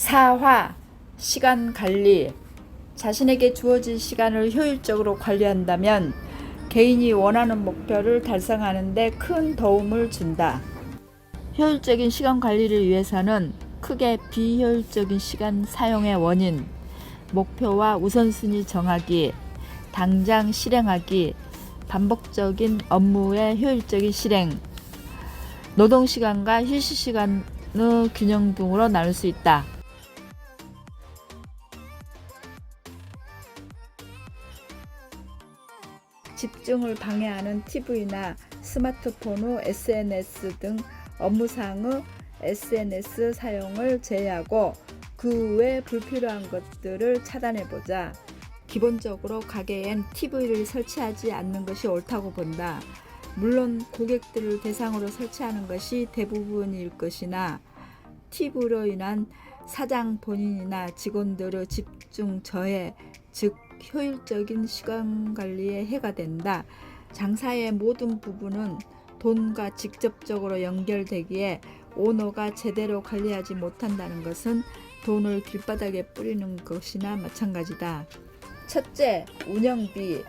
4화 시간 관리. 자신에게 주어진 시간을 효율적으로 관리한다면 개인이 원하는 목표를 달성하는 데 큰 도움을 준다. 효율적인 시간 관리를 위해서는 크게 비효율적인 시간 사용의 원인, 목표와 우선순위 정하기, 당장 실행하기, 반복적인 업무의 효율적인 실행, 노동시간과 휴식시간의 균형 등으로 나눌 수 있다. 집중을 방해하는 TV나 스마트폰 후 SNS 등 업무상의 SNS 사용을 제외하고 그 외 불필요한 것들을 차단해보자. 기본적으로 가게엔 TV를 설치하지 않는 것이 옳다고 본다. 물론 고객들을 대상으로 설치하는 것이 대부분일 것이나 TV로 인한 사장 본인이나 직원들의 집중 저해, 즉 효율적인 시간 관리에 해가 된다. 장사의 모든 부분은 돈과 직접적으로 연결되기에 오너가 제대로 관리하지 못한다는 것은 돈을 길바닥에 뿌리는 것이나 마찬가지다. 첫째, 운영비.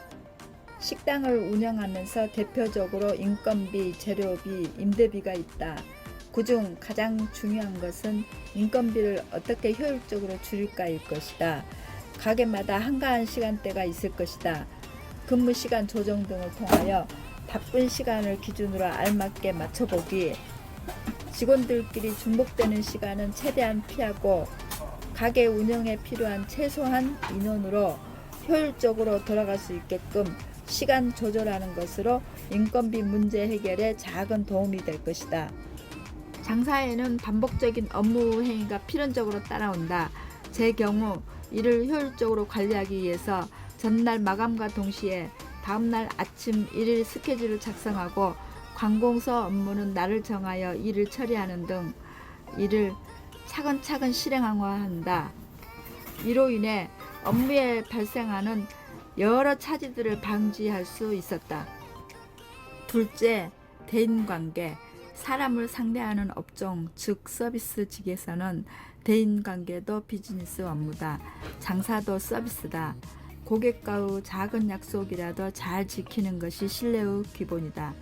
식당을 운영하면서 대표적으로 인건비, 재료비, 임대비가 있다. 그중 가장 중요한 것은 인건비를 어떻게 효율적으로 줄일까일 것이다. 가게마다 한가한 시간대가 있을 것이다. 근무시간 조정 등을 통하여 바쁜 시간을 기준으로 알맞게 맞춰보기, 직원들끼리 중복되는 시간은 최대한 피하고 가게 운영에 필요한 최소한 인원으로 효율적으로 돌아갈 수 있게끔 시간 조절하는 것으로 인건비 문제 해결에 작은 도움이 될 것이다. 장사에는 반복적인 업무 행위가 필연적으로 따라온다. 제 경우 이를 효율적으로 관리하기 위해서 전날 마감과 동시에 다음날 아침 일일 스케줄을 작성하고 관공서 업무는 날을 정하여 일을 처리하는 등 일을 차근차근 실행한다. 이로 인해 업무에 발생하는 여러 차질들을 방지할 수 있었다. 둘째, 대인관계. 사람을 상대하는 업종, 즉 서비스직에서는 대인관계도 비즈니스 업무다. 장사도 서비스다. 고객과의 작은 약속이라도 잘 지키는 것이 신뢰의 기본이다.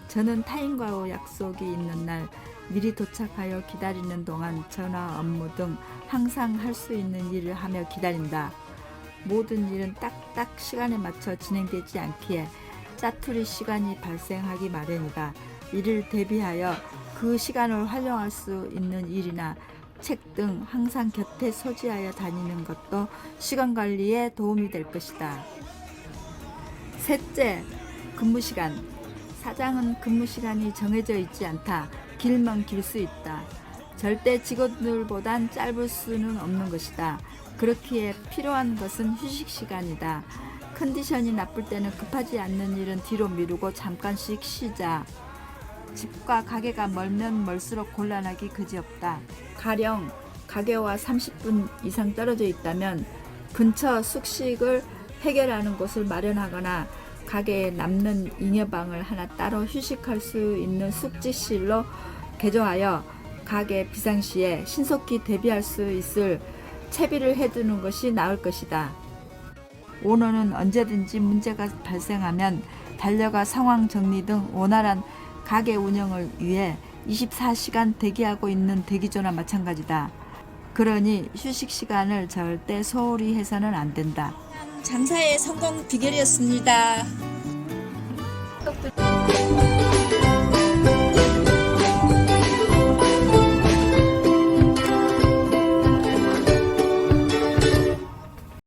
저는 타인과의 약속이 있는 날 미리 도착하여 기다리는 동안 전화 업무 등 항상 할 수 있는 일을 하며 기다린다. 모든 일은 딱딱 시간에 맞춰 진행되지 않기에 짜투리 시간이 발생하기 마련이다. 이를 대비하여 그 시간을 활용할 수 있는 일이나 책 등 항상 곁에 소지하여 다니는 것도 시간 관리에 도움이 될 것이다. 셋째, 근무시간. 사장은 근무시간이 정해져 있지 않다. 길면 길 수 있다. 절대 직원들보단 짧을 수는 없는 것이다. 그렇기에 필요한 것은 휴식시간이다. 컨디션이 나쁠 때는 급하지 않는 일은 뒤로 미루고 잠깐씩 쉬자. 집과 가게가 멀면 멀수록 곤란하기 그지없다. 가령 가게와 30분 이상 떨어져 있다면 근처 숙식을 해결하는 곳을 마련하거나 가게에 남는 잉여방을 하나 따로 휴식할 수 있는 숙직실로 개조하여 가게 비상시에 신속히 대비할 수 있을 채비를 해두는 것이 나을 것이다. 오너는 언제든지 문제가 발생하면 달려가 상황 정리 등 원활한 가게 운영을 위해 24시간 대기하고 있는 대기조나 마찬가지다. 그러니 휴식 시간을 절대 소홀히 해서는 안 된다. 장사의 성공 비결이었습니다.